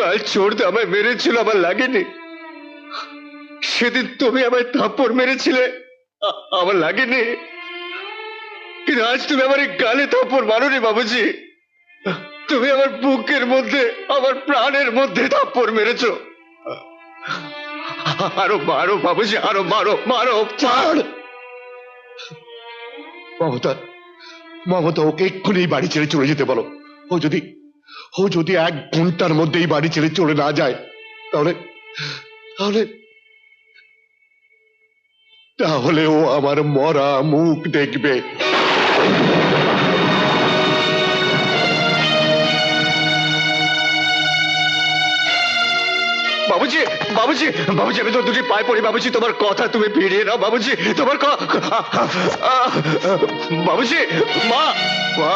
কাল চোরতে আমায় মেরেছিল, আমার লাগেনি। সেদিন তুমি আমায় থাপ্পড় মেরেছিলে, আমার লাগেনি। কিন্তু আজ তুমি আমার এই গালে থাপ্পড় মারোনি বাবুজি। তুমি আমার বুকের মধ্যে, আমার প্রাণের মধ্যে থাপ্পড় মেরেছো। আরো মারো বাবুজি, আরো মারো, মারো। ছাড় মমতা, মমতা ওকে এক্ষুনি এই বাড়ি ছেড়ে চলে যেতে বলো। ও যদি 1 ঘন্টার মধ্যে এই বাড়ি ছেড়ে চলে না যায়, তাহলে তাহলে তাহলে ও আমার মরা মুখ দেখবে। বাবুজি, বাবুজি, বাবুজি, আমি তো দুটি পায়ে পড়ি বাবুজি, তোমার কথা তুমি ফিরিয়ে নাও বাবুজি, তোমার বাবুজি, মা, মা।